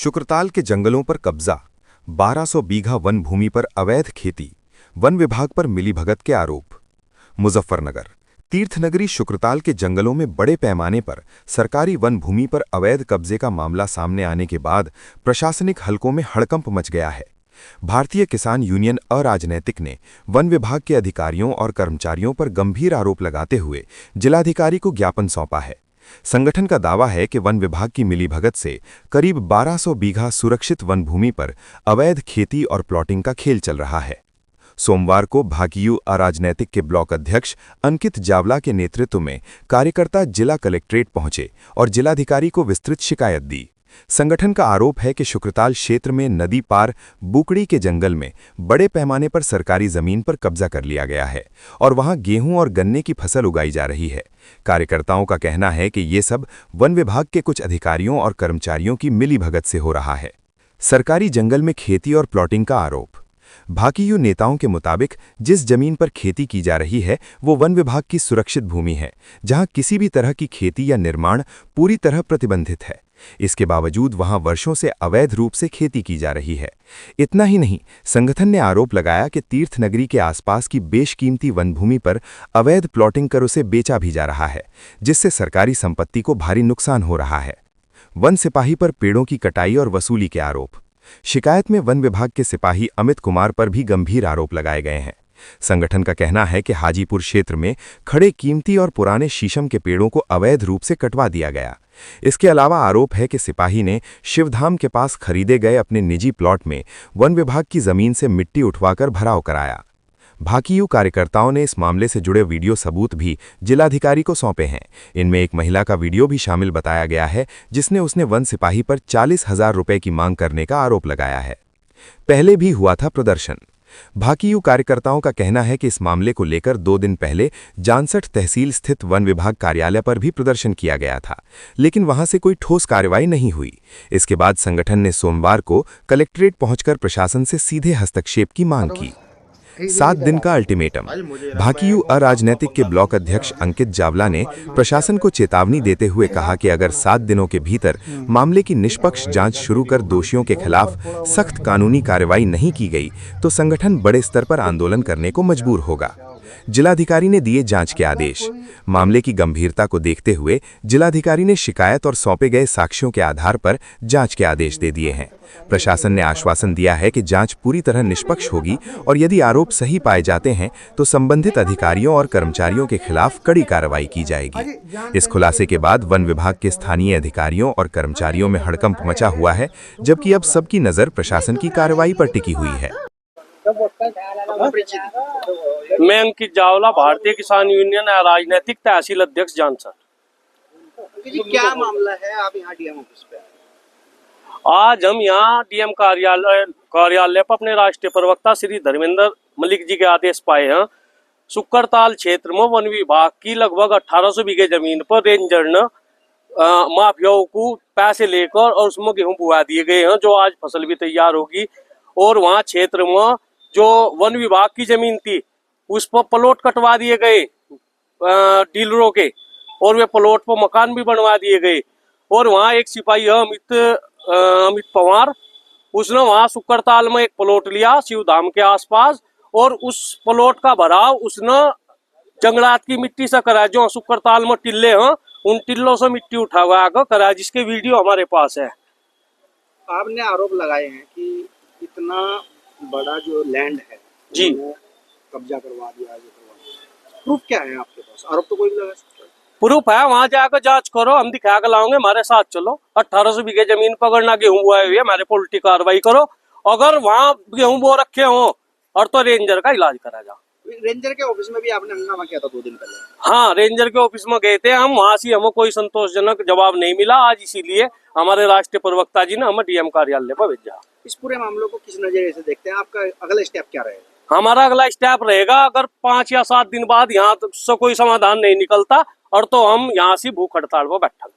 शुक्रताल के जंगलों पर कब्जा, 1200 बीघा वन भूमि पर अवैध खेती, वन विभाग पर मिलीभगत के आरोप। मुजफ्फरनगर तीर्थनगरी शुक्रताल के जंगलों में बड़े पैमाने पर सरकारी वन भूमि पर अवैध कब्जे का मामला सामने आने के बाद प्रशासनिक हलकों में हड़कंप मच गया है। भारतीय किसान यूनियन अराजनैतिक ने वन विभाग के अधिकारियों और कर्मचारियों पर गंभीर आरोप लगाते हुए जिलाधिकारी को ज्ञापन सौंपा है। संगठन का दावा है कि वन विभाग की मिलीभगत से करीब 1200 बीघा सुरक्षित वन भूमि पर अवैध खेती और प्लॉटिंग का खेल चल रहा है। सोमवार को भाकियू अराजनैतिक के ब्लॉक अध्यक्ष अंकित जावला के नेतृत्व में कार्यकर्ता जिला कलेक्ट्रेट पहुंचे और जिलाधिकारी को विस्तृत शिकायत दी। संगठन का आरोप है कि शुक्रताल क्षेत्र में नदी पार बुकड़ी के जंगल में बड़े पैमाने पर सरकारी जमीन पर कब्जा कर लिया गया है और वहां गेहूं और गन्ने की फसल उगाई जा रही है। कार्यकर्ताओं का कहना है कि ये सब वन विभाग के कुछ अधिकारियों और कर्मचारियों की मिलीभगत से हो रहा है। सरकारी जंगल में खेती और प्लॉटिंग का आरोप। भाकियू नेताओं के मुताबिक जिस जमीन पर खेती की जा रही है वो वन विभाग की सुरक्षित भूमि है, जहां किसी भी तरह की खेती या निर्माण पूरी तरह प्रतिबंधित है। इसके बावजूद वहां वर्षों से अवैध रूप से खेती की जा रही है। इतना ही नहीं, संगठन ने आरोप लगाया कि तीर्थनगरी के आसपास की बेशकीमती वन भूमि पर अवैध प्लॉटिंग कर उसे बेचा भी जा रहा है, जिससे सरकारी संपत्ति को भारी नुकसान हो रहा है। वन सिपाही पर पेड़ों की कटाई और वसूली के आरोप। शिकायत में वन विभाग के सिपाही अमित कुमार पर भी गंभीर आरोप लगाए गए हैं। संगठन का कहना है कि हाजीपुर क्षेत्र में खड़े कीमती और पुराने शीशम के पेड़ों को अवैध रूप से कटवा दिया गया। इसके अलावा आरोप है कि सिपाही ने शिवधाम के पास खरीदे गए अपने निजी प्लॉट में वन विभाग की जमीन से मिट्टी उठवाकर भराव कराया। भाकियू कार्यकर्ताओं ने इस मामले से जुड़े वीडियो सबूत भी जिलाधिकारी को सौंपे हैं। इनमें एक महिला का वीडियो भी शामिल बताया गया है, जिसने उसने वन सिपाही पर 40,000 रुपए की मांग करने का आरोप लगाया है। पहले भी हुआ था प्रदर्शन। भाकियू कार्यकर्ताओं का कहना है कि इस मामले को लेकर 2 दिन पहले जानसठ तहसील स्थित वन विभाग कार्यालय पर भी प्रदर्शन किया गया था, लेकिन वहां से कोई ठोस कार्रवाई नहीं हुई। इसके बाद संगठन ने सोमवार को कलेक्ट्रेट पहुंचकर प्रशासन से सीधे हस्तक्षेप की मांग की। 7 दिन का अल्टीमेटम। भाकियू अराजनैतिक के ब्लॉक अध्यक्ष अंकित जावला ने प्रशासन को चेतावनी देते हुए कहा कि अगर 7 दिनों के भीतर मामले की निष्पक्ष जांच शुरू कर दोषियों के खिलाफ सख्त कानूनी कार्रवाई नहीं की गई तो संगठन बड़े स्तर पर आंदोलन करने को मजबूर होगा। जिलाधिकारी ने दिए जांच के आदेश। मामले की गंभीरता को देखते हुए जिलाधिकारी ने शिकायत और सौंपे गए साक्ष्यों के आधार पर जांच के आदेश दे दिए हैं। प्रशासन ने आश्वासन दिया है कि जांच पूरी तरह निष्पक्ष होगी और यदि आरोप सही पाए जाते हैं तो संबंधित अधिकारियों और कर्मचारियों के खिलाफ कड़ी कार्रवाई की जाएगी। इस खुलासे के बाद वन विभाग के स्थानीय अधिकारियों और कर्मचारियों में हड़कंप मचा हुआ है, जबकि अब सबकी नजर प्रशासन की कार्रवाई पर टिकी हुई है। मैं अंकित जावला, भारतीय किसान यूनियन राजनीतिक तहसील अध्यक्ष जानसठ। क्या मामला है? आप यहाँ डीएम ऑफिस पे? आज हम यहाँ डीएम कार्यालय पर अपने राष्ट्रीय प्रवक्ता श्री धर्मेंद्र मलिक जी के आदेश पाए हैं। शुक्रताल क्षेत्र में वन विभाग की लगभग 1800 बीघे जमीन पर रेंजर ने माफियाओं को पैसे लेकर और उसमें गेहूं बुआ दिए गए हैं, जो आज फसल भी तैयार होगी। और वहाँ क्षेत्र में जो वन विभाग की जमीन थी उस पर प्लॉट कटवा दिए गए डीलरों के, और वे प्लॉट पर मकान भी बनवा दिए गए। और वहाँ एक सिपाही है अमित पवार, उसने वहाँ शुक्रताल में एक प्लॉट लिया शिवधाम के आसपास, और उस प्लॉट का भराव उसने जंगलात की मिट्टी से करा। जो शुक्रताल में टिल्ले हैं उन टिल्लों से मिट्टी उठा करा, जिसके वीडियो हमारे पास है। आपने आरोप लगाए हैं कि इतना बड़ा जो लैंड है जी कब्जा करवा दिया। प्रूफ क्या है आपके पास? आरोप तो कोई भी लगा सकता है। प्रूफ है, वहां जाकर जांच करो, हम दिखा कर लाओगे, हमारे साथ चलो। 1800 बीघे जमीन पर अगर ना गेहूं बोए हुए हमारे पोल्ट्री कार्रवाई करो। अगर वहां गेहूं बो रखे हो और तो रेंजर का इलाज करा जा। रेंजर के ऑफिस में भी आपने हंगामा किया था 2 दिन पहले। हाँ, रेंजर के ऑफिस में गए थे हम, वहां से हमें कोई संतोषजनक जवाब नहीं मिला। आज इसीलिए हमारे राष्ट्रीय प्रवक्ता जी ने हमें डीएम कार्यालय पर भेजा। इस पूरे मामलों को किस नजरिए से देखते हैं? आपका अगला स्टेप क्या रहेगा? हमारा अगला स्टेप रहेगा, अगर 5 या 7 दिन बाद यहाँ से कोई समाधान नहीं निकलता और तो हम यहाँ से भूख हड़ताल पर बैठा।